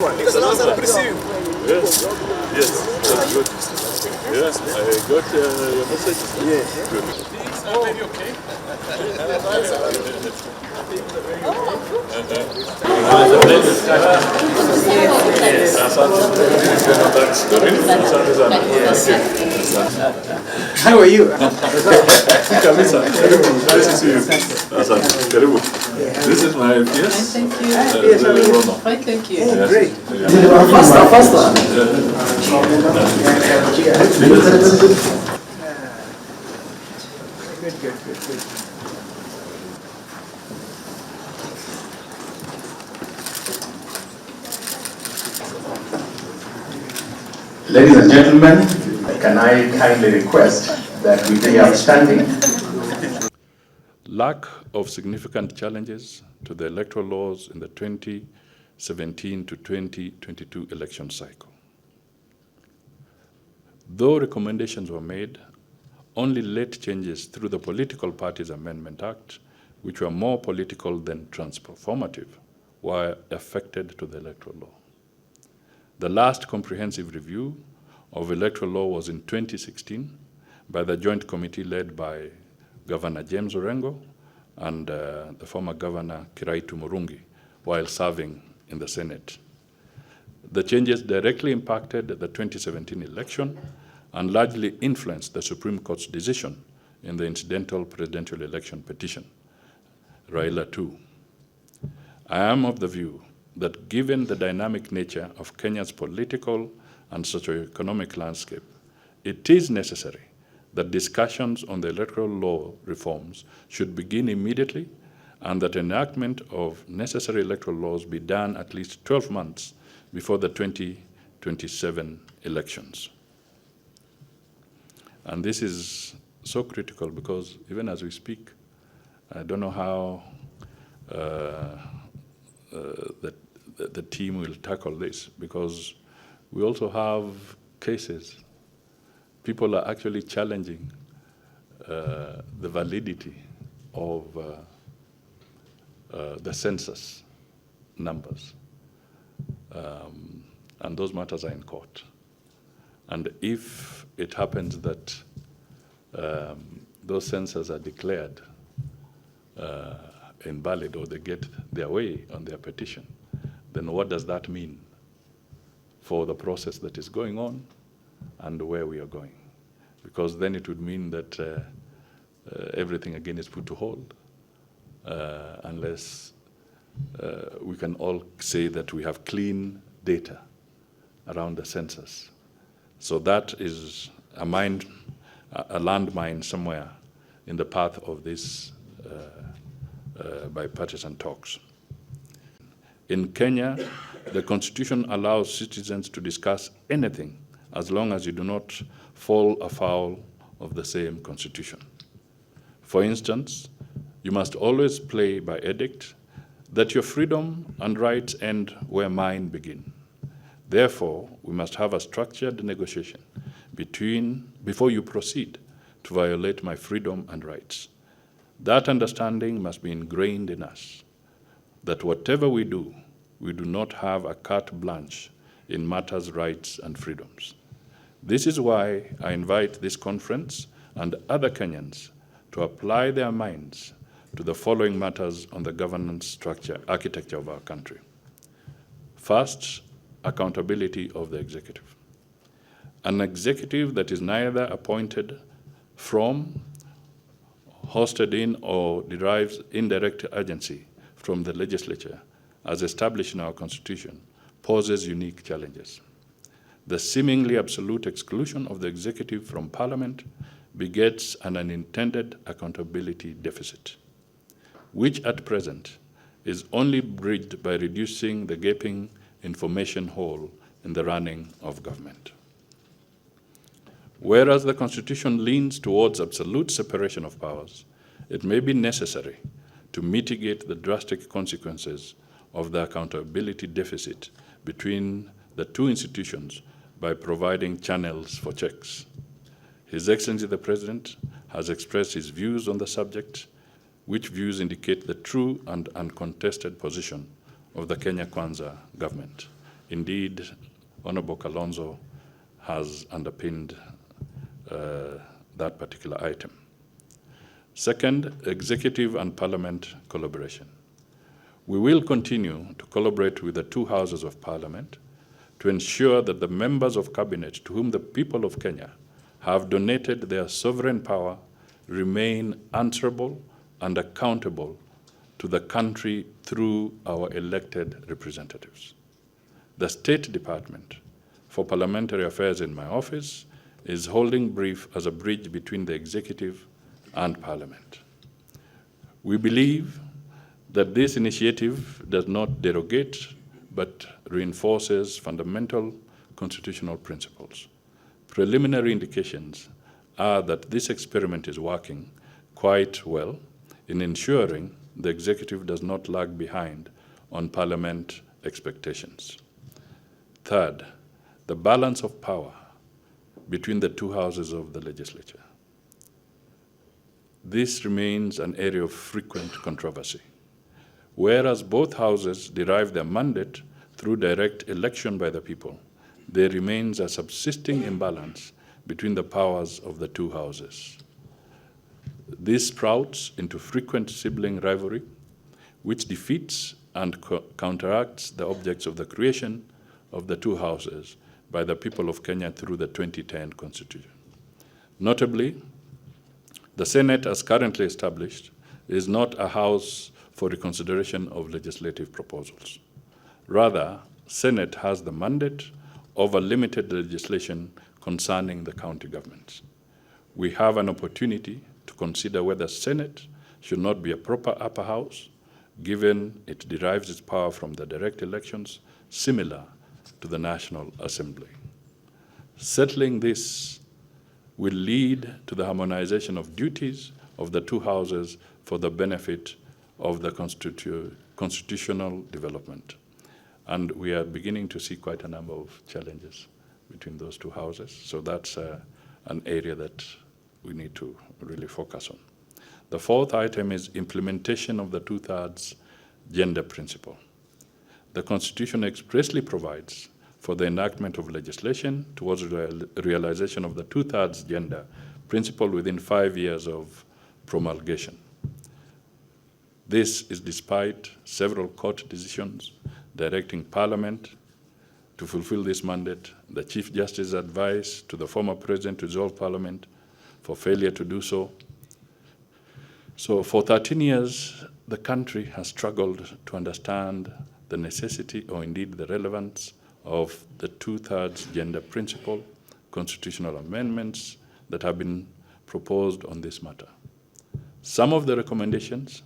Yes, that's good. Yes, I got your message. Yes. Good. Things are very okay. How are you? Kabisa, karibu. Nice to see you. Asante, karibu. This is my PS. Thank you. Fine, thank you. Yes. Great. Yeah. Faster. Good. Ladies and gentlemen, can I kindly request that we be outstanding? Lack of significant challenges to the electoral laws in the 2017 to 2022 election cycle. Though recommendations were made, only late changes through the Political Parties Amendment Act, which were more political than transformative, were affected to the electoral law. The last comprehensive review of electoral law was in 2016 by the Joint Committee led by Governor James Orengo and the former Governor Kiraitu Murungi while serving in the Senate. The changes directly impacted the 2017 election and largely influenced the Supreme Court's decision in the incidental presidential election petition, Raila 2. I am of the view that given the dynamic nature of Kenya's political and socio-economic landscape, it is necessary that discussions on the electoral law reforms should begin immediately and that enactment of necessary electoral laws be done at least 12 months before the 2027 elections. And this is so critical because even as we speak, I don't know how the team will tackle this, because we also have cases. People are actually challenging the validity of the census numbers. And those matters are in court. And if it happens that those censuses are declared invalid or they get their way on their petition, then what does that mean for the process that is going on and where we are going? Because then it would mean that everything again is put to hold unless we can all say that we have clean data around the census. So that is a landmine somewhere in the path of this bipartisan talks. In Kenya, the Constitution allows citizens to discuss anything as long as you do not fall afoul of the same Constitution. For instance, you must always play by edict that your freedom and rights end where mine begin. Therefore, we must have a structured negotiation before you proceed to violate my freedom and rights. That understanding must be ingrained in us, that whatever we do not have a carte blanche in matters, rights, and freedoms. This is why I invite this conference and other Kenyans to apply their minds to the following matters on the governance architecture of our country. First, accountability of the executive. An executive that is neither appointed from, hosted in, or derives indirect agency from the legislature, as established in our Constitution, poses unique challenges. The seemingly absolute exclusion of the executive from Parliament begets an unintended accountability deficit, which at present is only bridged by reducing the gaping information hole in the running of government. Whereas the Constitution leans towards absolute separation of powers, it may be necessary to mitigate the drastic consequences of the accountability deficit between the two institutions by providing channels for checks. His Excellency the President has expressed his views on the subject, which views indicate the true and uncontested position of the Kenya Kwanza government. Indeed, Honorable Kalonzo has underpinned that particular item. Second, executive and parliament collaboration. We will continue to collaborate with the two houses of parliament to ensure that the members of cabinet to whom the people of Kenya have donated their sovereign power remain answerable and accountable to the country through our elected representatives. The State Department for Parliamentary Affairs in my office is holding brief as a bridge between the executive and parliament. We believe that this initiative does not derogate but reinforces fundamental constitutional principles. Preliminary indications are that this experiment is working quite well in ensuring the executive does not lag behind on parliament expectations. Third, the balance of power between the two houses of the legislature. This remains an area of frequent controversy. Whereas both houses derive their mandate through direct election by the people, there remains a subsisting imbalance between the powers of the two houses. This sprouts into frequent sibling rivalry, which defeats and counteracts the objects of the creation of the two houses by the people of Kenya through the 2010 Constitution. Notably, the Senate, as currently established, is not a house for reconsideration of legislative proposals. Rather, Senate has the mandate over limited legislation concerning the county governments. We have an opportunity to consider whether Senate should not be a proper upper house, given it derives its power from the direct elections similar to the National Assembly. Settling this will lead to the harmonization of duties of the two houses for the benefit of the constitutional development. And we are beginning to see quite a number of challenges between those two houses. So that's an area that we need to really focus on. The fourth item is implementation of the two-thirds gender principle. The Constitution expressly provides for the enactment of legislation towards the realization of the two-thirds gender principle within 5 years of promulgation. This is despite several court decisions directing Parliament to fulfill this mandate, the Chief Justice's advice to the former President to dissolve Parliament for failure to do so. So for 13 years, the country has struggled to understand the necessity or indeed the relevance of the two-thirds gender principle, constitutional amendments that have been proposed on this matter. Some of the recommendations